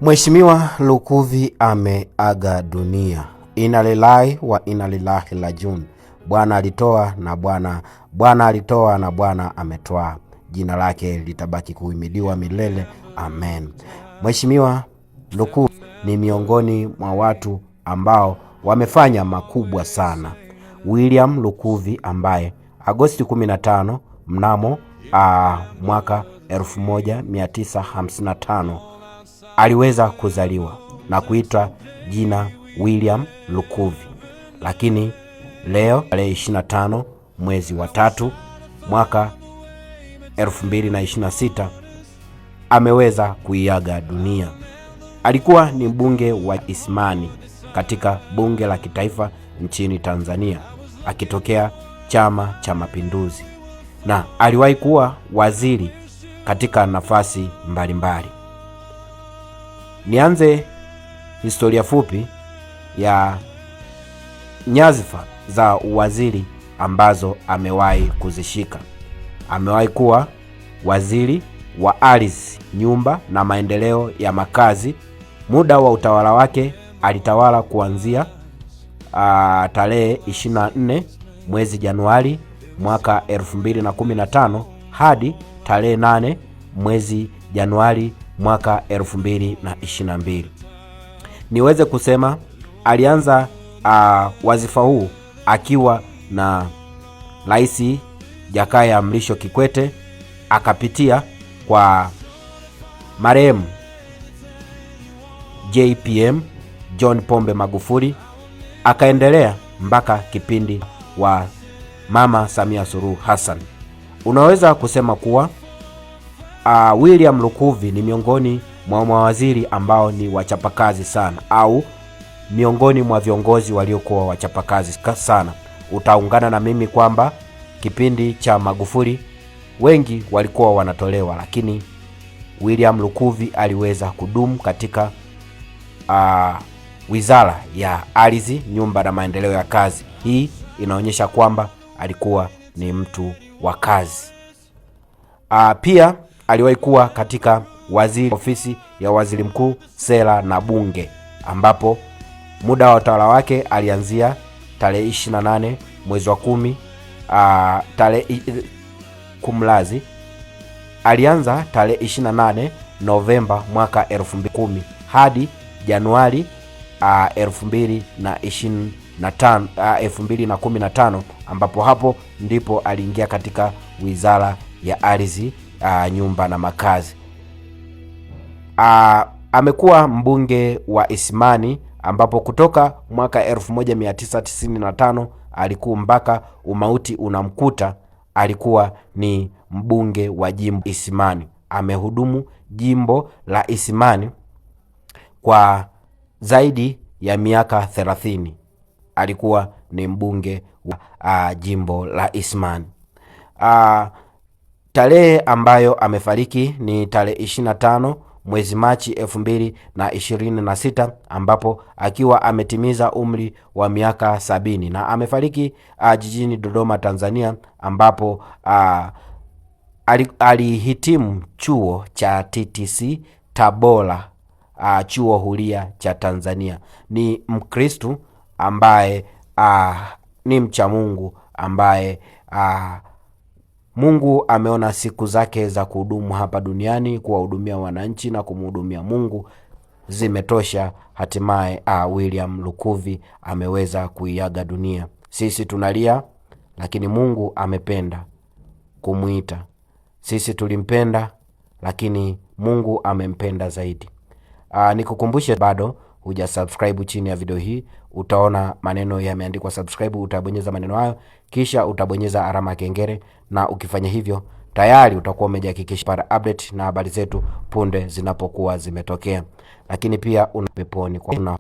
Mheshimiwa Lukuvi ameaga dunia. Inna lillahi wa inna ilaihi rajiun. Bwana alitoa na Bwana ametoa. Jina lake litabaki kuhimidiwa milele. Amen. Mheshimiwa Lukuvi ni miongoni mwa watu ambao wamefanya makubwa sana. William Lukuvi ambaye Agosti 15 mnamo mwaka 1955 aliweza kuzaliwa na kuitwa jina William Lukuvi, lakini leo tarehe 25 mwezi wa 3 mwaka 2026 ameweza kuiaga dunia. Alikuwa ni mbunge wa Isimani katika bunge la kitaifa nchini Tanzania akitokea Chama cha Mapinduzi, na aliwahi kuwa waziri katika nafasi mbalimbali. Nianze historia fupi ya nyadhifa za waziri ambazo amewahi kuzishika. Amewahi kuwa waziri wa ardhi, nyumba na maendeleo ya makazi. Muda wa utawala wake alitawala kuanzia tarehe 24 mwezi Januari mwaka 2015 hadi tarehe 8 mwezi Januari mwaka 2022. Niweze kusema alianza wazifa huu akiwa na Rais Jakaya Mrisho Kikwete, akapitia kwa marehemu JPM John Pombe Magufuli, akaendelea mpaka kipindi wa Mama Samia Suluhu Hassan. Unaweza kusema kuwa William Lukuvi ni miongoni mwa mawaziri ambao ni wachapakazi sana, au miongoni mwa viongozi waliokuwa wachapakazi sana. Utaungana na mimi kwamba kipindi cha Magufuli wengi walikuwa wanatolewa, lakini William Lukuvi aliweza kudumu katika wizara ya ardhi, nyumba na maendeleo ya kazi. Hii inaonyesha kwamba alikuwa ni mtu wa kazi. Pia aliwahi kuwa katika ofisi ya waziri mkuu, sera na bunge, ambapo muda wa utawala wake alianzia tarehe 28 mwezi wa 10 alianza tarehe 28 Novemba mwaka 2010 hadi Januari 2015, ambapo hapo ndipo aliingia katika wizara ya ardhi, nyumba na makazi. Amekuwa mbunge wa Isimani, ambapo kutoka mwaka 1995 alikuwa mpaka umauti unamkuta alikuwa ni mbunge wa jimbo Isimani. Amehudumu jimbo la Isimani kwa zaidi ya miaka 30. Alikuwa ni mbunge wa jimbo la Isimani. Tarehe ambayo amefariki ni tarehe 25 mwezi Machi 2026, ambapo akiwa ametimiza umri wa miaka 70, na amefariki jijini Dodoma, Tanzania, ambapo alihitimu chuo cha TTC Tabora, chuo huria cha Tanzania. Ni Mkristo ambaye ni mcha Mungu, ambaye Mungu ameona siku zake za kuhudumu hapa duniani, kuwahudumia wananchi na kumhudumia Mungu zimetosha. Hatimaye William Lukuvi ameweza kuiaga dunia. Sisi tunalia, lakini Mungu amependa kumuita. Sisi tulimpenda, lakini Mungu amempenda zaidi. Nikukumbushe, bado hujasubscribe, chini ya video hii utaona maneno yameandikwa subscribe. Utabonyeza maneno hayo, kisha utabonyeza alama ya kengele, na ukifanya hivyo tayari utakuwa umejihakikisha para update na habari zetu punde zinapokuwa zimetokea. Lakini pia peponi kwa